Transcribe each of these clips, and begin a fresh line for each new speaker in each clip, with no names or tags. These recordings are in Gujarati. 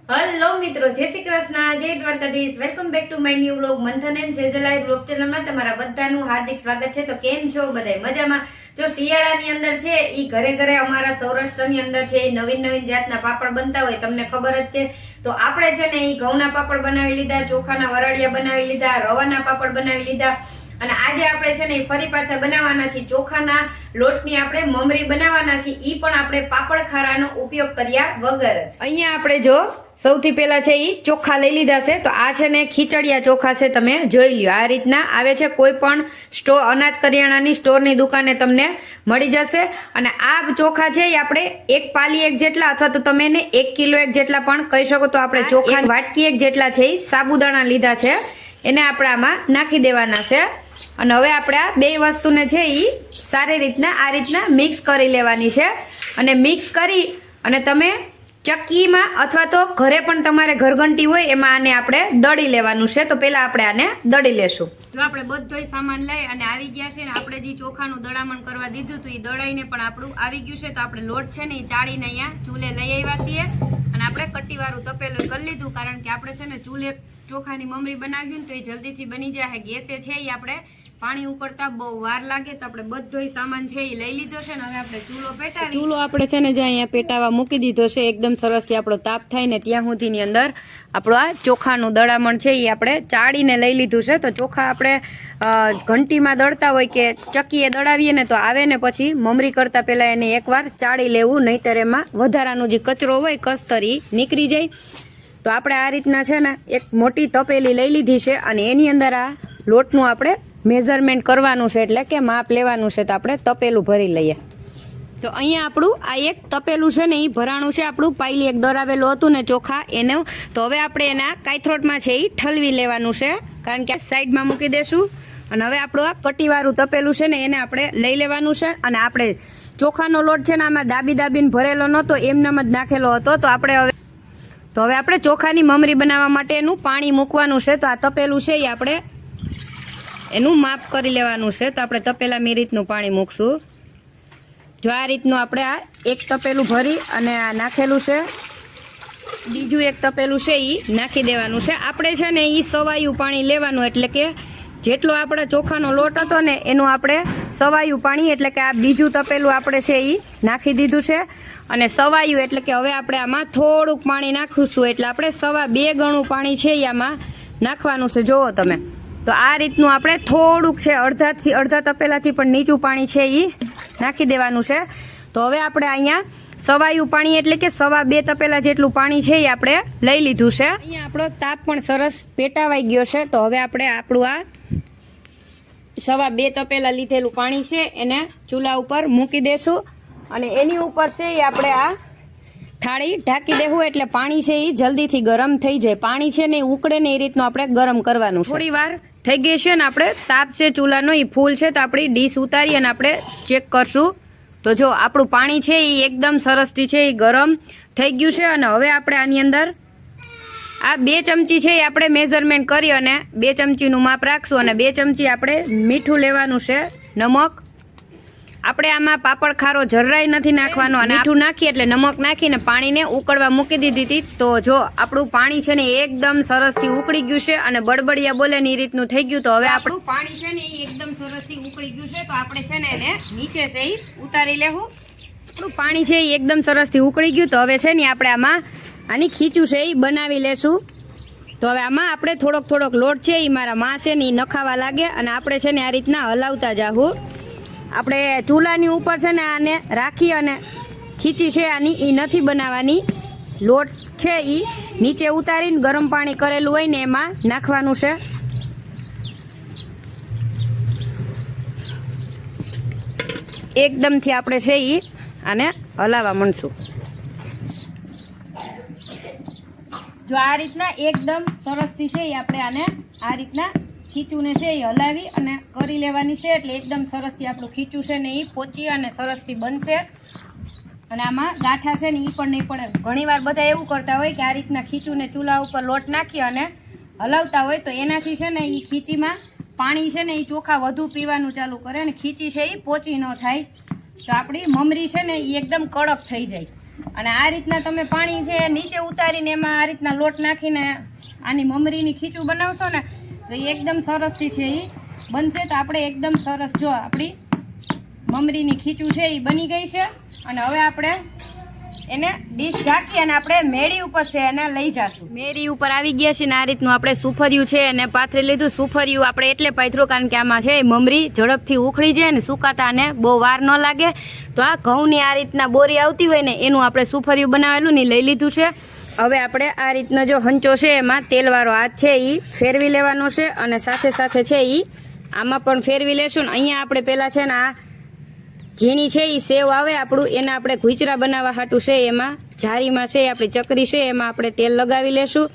હેલો મિત્રો, જય શ્રી કૃષ્ણ, જય Dwarkadhish. Welcome back to my new vlog. મંથન એન્ડ સેજલાઈ વ્લોગ ચેનલમાં તમારા બધાનું હાર્દિક સ્વાગત છે. તો કેમ છો બધાય? મજામાં? જો શિયાળાની અંદર છે ઈ ઘરે ઘરે અમારા સૌરાષ્ટ્રની અંદર છે નવીન જાતના પાપડ બનતા હોય, તમને ખબર જ છે. તો આપણે છે ને ઈ ઘઉંના પાપડ બનાવી લીધા, ચોખાના વરાળિયા બનાવી લીધા, રવાના પાપડ બનાવી લીધા અને આજે આપણે છે ને ફરી પાછા બનાવવાના છીએ ચોખાના લોટની આપણે મમરી બનાવવાના છીએ, ઈ પણ આપણે પાપડ ખારાનો ઉપયોગ કર્યા વગર જ. અહીંયા આપણે જો સૌથી પહેલા છે ઈ ચોખા લઈ લીધા છે. તો આ છે ને ખીચડિયા ચોખા છે, તમે જોઈ લ્યો. આ રીતના આવે છે, કોઈ પણ સ્ટોર અનાજ કરિયાણાની સ્ટોરની દુકાને તમને મળી જશે. અને આ ચોખા છે એ આપણે એક પાલી એક જેટલા અથવા તો તમે એને 1 કિલો એક જેટલા પણ કહી શકો. તો આપણે ચોખા વાટકી એક જેટલા છે એ સાબુદાણા લીધા છે, એને આપણે આમાં નાખી દેવાના છે. અને હવે આપણે આ બે વસ્તુને છે એ સારી રીતના આ રીતના મિક્સ કરી લેવાની છે. અને મિક્સ કરી અને તમે ચક્કીમાં અથવા તો ઘરે પણ તમારે ઘરઘંટી હોય એમાં આને આપણે દળી લેવાનું છે. તો પહેલા આપણે આને દળી લેશું. જો આપણે બધોય સામાન લઈ અને આવી ગયા છે ને આપણે જે ચોખાનું દળામણ કરવા દીધું હતું એ દળાઈને પણ આપણું આવી ગયું છે. તો આપણે લોટ છે ને એ ચાળીને અહીંયા ચૂલે લઈ આવ્યા છીએ અને આપણે કટ્ટીવાળું તપેલું કરી લીધું, કારણ કે આપણે છે ને ચૂલે ચોખાની મમરી બનાવ્યું ને તો એ જલ્દીથી બની જાય. ગેસે છે એ આપણે પાણી ઉકળતા બહુ વાર લાગે, તો આપણે બધોય સામાન છે એ લઈ લીધો છે ને હવે આપણે ચૂલો પેટાવી. ચૂલો આપણે છે ને જે અહીંયા પેટાવા મૂકી દીધો છે, એકદમ સરસથી આપણો તાપ થાય ને ત્યાં સુધીની અંદર આપણું આ ચોખાનું દળામણ છે એ આપણે ચાળીને લઈ લીધું છે. તો ચોખા આપણે ઘંટીમાં દળતા હોય કે ચક્કીએ દળાવીએ ને તો આવે ને પછી મમરી કરતા પહેલા એને એકવાર ચાળી લેવું, નહીંતર એમાં વધારાનું જે કચરો હોય કસ્તરી નીકળી જાય. તો આપણે આ રીતના છે ને એક મોટી તપેલી લઈ લીધી છે અને એની અંદર આ લોટનું આપણે મેઝરમેન્ટ કરવાનું છે, એટલે કે માપ લેવાનું છે. તો આપણે તપેલું ભરી લઈએ. તો અહીંયા આપણું આ એક તપેલું છે ને એ ભરાણું છે આપણું, પાયલી એક દરાવેલું હતું ને ચોખા એનું. તો હવે આપણે એના કાયથરોટમાં છે એ ઠલવી લેવાનું છે, કારણ કે સાઈડમાં મૂકી દેશું. અને હવે આપણું આ કટીવાળું તપેલું છે ને એને આપણે લઈ લેવાનું છે. અને આપણે ચોખાનો લોટ છે ને આમાં દાબીને ભરેલો નહોતો, એમનામ જ નાખેલો હતો. તો હવે આપણે ચોખાની મમરી બનાવવા માટે એનું પાણી મૂકવાનું છે. તો આ તપેલું છે એ આપણે એનું માપ કરી લેવાનું છે. તો આપણે તપેલામાં એ રીતનું પાણી મૂકશું. જો આ રીતનું આપણે આ એક તપેલું ભરી અને આ નાખેલું છે, બીજું એક તપેલું છે એ નાખી દેવાનું છે. આપણે છે ને એ સવાયું પાણી લેવાનું, એટલે કે જેટલો આપણે ચોખાનો લોટ હતો ને એનું આપણે સવાયું પાણી, એટલે કે આ બીજું તપેલું આપણે છે એ નાખી દીધું છે. અને સવાયું એટલે કે હવે આપણે આમાં થોડુંક પાણી નાખીશું, એટલે આપણે 2.5 ગણું પાણી છે એ આમાં નાખવાનું છે. જુઓ તમે, તો આ રીતનું આપણે થોડુંક છે, અડધા તપેલાથી પણ નીચું પાણી છે એ નાખી દેવાનું છે. તો હવે આપણે અહીંયા સવાયું પાણી એટલે કે 2.5 તપેલા જેટલું પાણી છે એ આપણે લઈ લીધું છે. અહીંયા આપણો તાપ પણ સરસ પેટાવાઈ ગયો છે. તો હવે આપણે આપણું આ 2.5 તપેલા લીધેલું પાણી છે એને ચૂલા ઉપર મૂકી દેશું અને એની ઉપર છે એ આપણે આ થાળી ઢાંકી દેવું, એટલે પાણી છે એ જલ્દીથી ગરમ થઈ જાય. પાણી છે ને એ ઉકળે ને એ રીતનું આપણે ગરમ કરવાનું છે. થોડી વાર થઈ ગઈ છે ને આપણે તાપ છે ચૂલાનો એ ફૂલ છે. તો આપણી ડીશ ઉતારી અને આપણે ચેક કરશું. તો જો આપણું પાણી છે એ એકદમ સરસથી છે એ ગરમ થઈ ગયું છે. અને હવે આપણે આની અંદર આ 2 ચમચી છે એ આપણે મેઝરમેન્ટ કરી અને 2 ચમચીનું માપ રાખશું. અને 2 ચમચી આપણે મીઠું લેવાનું છે, નમક. આપણે આમાં પાપડ ખારો જરાય નથી નાખવાનો, અને મીઠું નાખી એટલે નમક નાખીને પાણીને ઉકળવા મૂકી દીધી હતી. તો જો આપણું પાણી છે ને એકદમ સરસથી ઉકળી ગયું છે અને બળબડિયા બોલે ને એ રીતનું થઈ ગયું. તો હવે આપણું પાણી છે ને એ એકદમ સરસથી ઉકળી ગયું છે. તો આપણે છે ને એને નીચે છે એ ઉતારી લેવું. આપણું પાણી છે એ એકદમ સરસથી ઉકળી ગયું. તો હવે છે ને આપણે આમાં આની ખીચું છે એ બનાવી લેશું. તો હવે આમાં આપણે થોડોક લોટ છે એ મારા માં છે ને એ નખાવા લાગે અને આપણે છે ને આ રીતના હલાવતા જાવું. આપણે ચૂલાની ઉપર છે ને આને રાખી અને ખીચી છે આની એ નથી બનાવવાની. લોટ છે એ નીચે ઉતારીને ગરમ પાણી કરેલું હોય ને એમાં નાખવાનું છે. એકદમથી આપણે છે એ આને હલાવવા માંડશું. જો આ રીતના એકદમ સરસથી છે એ આપણે આને આ રીતના ખીચું ને છે એ હલાવી અને કરી લેવાની છે, એટલે એકદમ સરસથી આપણું ખીચું છે ને એ પોચી અને સરસથી બનશે. અને આમાં ગાંઠા છે ને એ પણ નહીં પડે. ઘણીવાર બધા એવું કરતા હોય કે આ રીતના ખીચું ને ચૂલા ઉપર લોટ નાખી અને હલાવતા હોય, તો એનાથી છે ને એ ખીચીમાં પાણી છે ને એ ચોખા વધુ પીવાનું ચાલુ કરે અને ખીચી છે એ પોચી ન થાય. તો આપણી મમરી છે ને એ એકદમ કડક થઈ જાય. અને આ રીતના તમે પાણી છે નીચે ઉતારીને એમાં આ રીતના લોટ નાખીને આની મમરીની ખીચું બનાવશો ને તો એ એકદમ સરસથી છે એ બનશે. તો આપણે એકદમ સરસ જો આપણી મમરીની ખીચું છે એ બની ગઈ છે. અને હવે આપણે એને ડીશ ઢાંકી અને આપણે મેળી ઉપર છે એને લઈ જશું. મેળી ઉપર આવી ગયા છે ને આ રીતનું આપણે સુફરિયું છે એને પાથરી લીધું. સુફરિયું આપણે એટલે પાથર્યું કારણ કે આમાં છે મમરી ઝડપથી ઉખડી જાય ને સુકાતા અને બહુ વાર ન લાગે. તો આ ઘઉંની આ રીતના બોરી આવતી હોય ને એનું આપણે સુફરિયું બનાવેલું ને લઈ લીધું છે. હવે આપણે આ રીતના જો હંચો છે એમાં તેલવાળો હાથ છે એ ફેરવી લેવાનો છે અને સાથે સાથે છે એ આમાં પણ ફેરવી લેશું. ને અહીંયા આપણે પહેલાં છે ને આ ઝીણી છે એ સેવ આવે આપણું એના આપણે ઘૂંચરા બનાવવા હાટું છે એમાં જારીમાં છે આપણી ચકરી છે એમાં આપણે તેલ લગાવી લેશું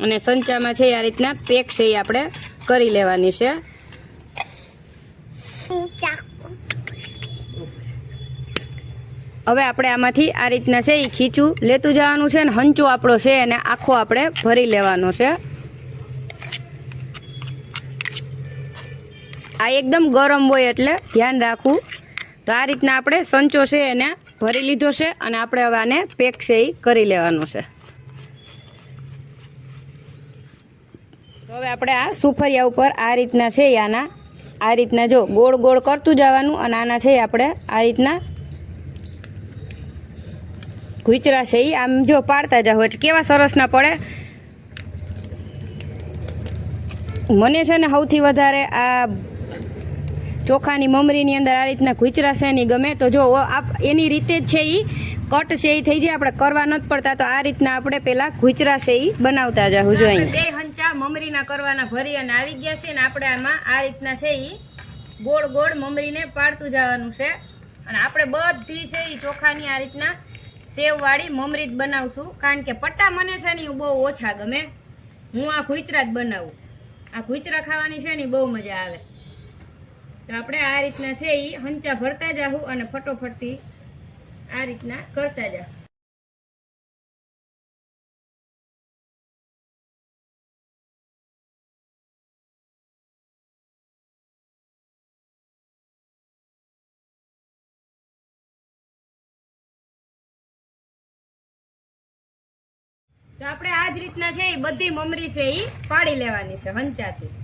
અને સંચામાં છે આ રીતના પેક છે એ આપણે કરી લેવાની છે. હવે આપણે આમાંથી આ રીતના છે એ ખીચું લેતું જવાનું છે અને હંચો આપણો છે એને આખો આપણે ભરી લેવાનો છે. આ એકદમ ગરમ હોય એટલે ધ્યાન રાખવું. તો આ રીતના આપણે સંચો છે એને ભરી લીધો છે અને આપણે હવે આને પેક છે એ કરી લેવાનું છે. તો હવે આપણે આ સુફરિયા ઉપર આ રીતના છે આના આ રીતના જો ગોળ ગોળ કરતું જવાનું અને આના છે આપણે આ રીતના ઘૂંચરા છે એ આમ જો પાડતા જાઓ એટલે કેવા સરસ ના પડે. મને છે ને સૌથી વધારે આ ચોખાની મમરીની અંદર આ રીતના ઘૂંચરા છે એની ગમે. તો જો એની રીતે જ છે એ કટ છે એ થઈ જાય આપણે કરવા નથી પડતા. તો આ રીતના આપણે પહેલાં ઘૂંચરા છે એ બનાવતા જાઉં જો અહીં 2 હંચા મમરીના કરવાના ભરી અને આવી ગયા છે ને આપણે આમાં આ રીતના છે એ ગોળ ગોળ મમરીને પાડતું જવાનું છે. અને આપણે બધી છે એ ચોખાની આ રીતના સેવવાળી મમરી જ બનાવશું કારણ કે પટ્ટા મને છે ને બહુ ઓછા ગમે. હું આ ઘૂંચરા જ બનાવું. આ ઘૂંચરા ખાવાની છે ને બહુ મજા આવે. તો આપણે આ રીતના છે એ હંચા ભરતા જાઉં અને ફટોફટથી આ રીતના કરતા જાઉં. તો આપણે આ જ રીતના છે એ બધી મમરી છે એ પાડી લેવાની છે હંચાથી.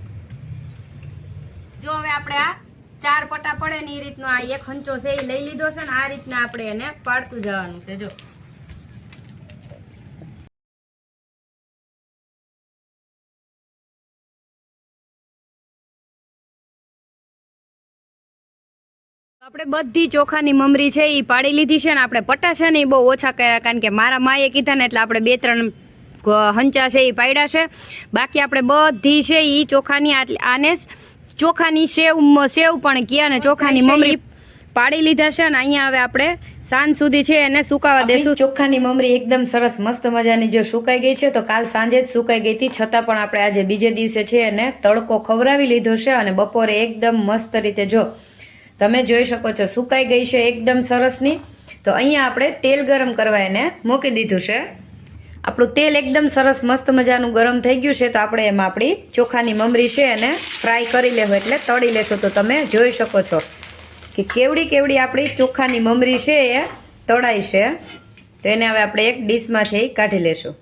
જો હવે આપણે આ 4 પટ્ટા પડે ને એ રીતનો આ એક હંચો છે એ લઈ લીધો છે ને આ રીતના આપણે એને પાડતું જવાનું છે. જો આપણે બધી ચોખાની મમરી છે એ પાડી લીધી છે ને આપણે પટ્ટા છે ને એ બહુ ઓછા કર્યા કારણ કે મારા માએ કીધા ને એટલે આપણે 2-3 હંચા છે એ પાડ્યા છે. બાકી આપણે બધી છે એ ચોખાની આને ચોખાની સેવ પણ ક્યાં ને ચોખાની મમરી પાડી લીધા છે. અને અહીંયા હવે આપણે સાંજ સુધી છે એને સુકાવા દેશું. ચોખાની મમરી એકદમ સરસ મસ્ત મજાની જો સુકાઈ ગઈ છે. તો કાલ સાંજે જ સુકાઈ ગઈ હતી છતાં પણ આપણે આજે બીજે દિવસે છે એને તડકો ખવડાવી લીધો છે અને બપોરે એકદમ મસ્ત રીતે જો તમે જોઈ શકો છો સુકાઈ ગઈ છે એકદમ સરસની. તો અહીંયા આપણે તેલ ગરમ કરવા એને મૂકી દીધું છે. આપણું તેલ એકદમ સરસ મસ્ત મજાનું ગરમ થઈ ગયું છે. તો આપણે એમાં આપણી ચોખાની મમરી છે એને ફ્રાય કરી લેવું એટલે તળી લેશું. તો તમે જોઈ શકો છો કે કેવડી આપણી ચોખાની મમરી છે એ તળાઈ છે. તો એને હવે આપણે એક ડીશમાં છે એ કાઢી લેશું.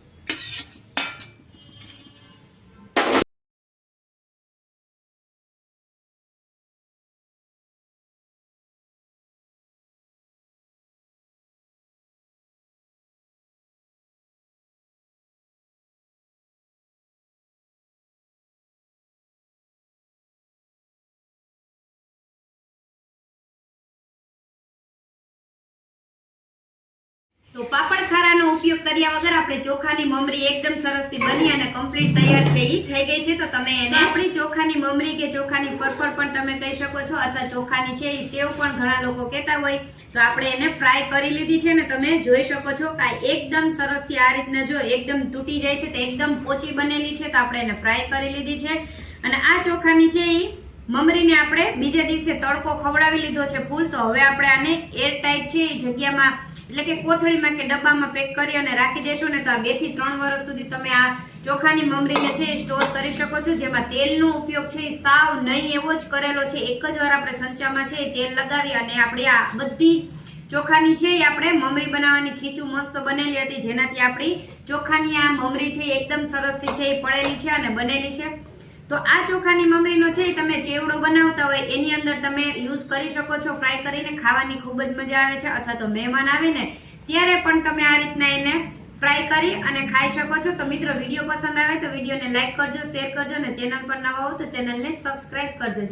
તો પાપડ ખારાનો ઉપયોગ કર્યા વગર આપણે ચોખાની મમરી એકદમ સરસથી બની અને કમ્પ્લીટ તૈયાર છે એ થઈ ગઈ છે. તો તમે એને આપણી ચોખાની મમરી કે ચોખાની ફરફર પણ તમે કહી શકો છો અથવા ચોખાની છે એ સેવ પણ ઘણા લોકો કહેતા હોય. તો આપણે એને ફ્રાય કરી લીધી છે ને તમે જોઈ શકો છો કે એકદમ સરસથી આ રીતના જો એકદમ તૂટી જાય છે તો એકદમ પોચી બનેલી છે. તો આપણે એને ફ્રાય કરી લીધી છે અને આ ચોખાની છે એ મમરીને આપણે બીજા દિવસે તડકો ખવડાવી લીધો છે ફૂલ. તો હવે આપણે આને એરટાઈટ છે એ જગ્યામાં એટલે કે કોથળીમાં કે ડબ્બામાં પેક કરી અને રાખી દેશો ને તો આ 2 થી 3 વર્ષ સુધી તમે આ ચોખાની મમરીને છે એ સ્ટોર કરી શકો છો. જેમાં તેલનો ઉપયોગ છે એ સાવ નહીં એવો જ કરેલો છે. એક જ વાર આપણે સંચામાં છે તેલ લગાવી અને આપણે આ બધી ચોખાની છે એ આપણે મમરી બનાવવાની ખીચું મસ્ત બનેલી હતી, જેનાથી આપણી ચોખાની આ મમરી છે એકદમ સરસથી છે એ પડેલી છે અને બનેલી છે. તો આ ચોખાની મમરીનો છે તમે ચેવડો બનાવતા હોય એની અંદર તમે યુઝ કરી શકો છો. ફ્રાય કરીને ખાવાની ખૂબ જ મજા આવે છે, અથવા તો મહેમાન આવે ને ત્યારે પણ તમે આ રીતના એને ફ્રાય કરી અને ખાઈ શકો છો. તો મિત્રો વિડીયો પસંદ આવે તો વિડીયોને લાઈક કરજો, શેર કરજો અને ચેનલ પર નવા હો તો ચેનલને સબસ્ક્રાઇબ કરજો.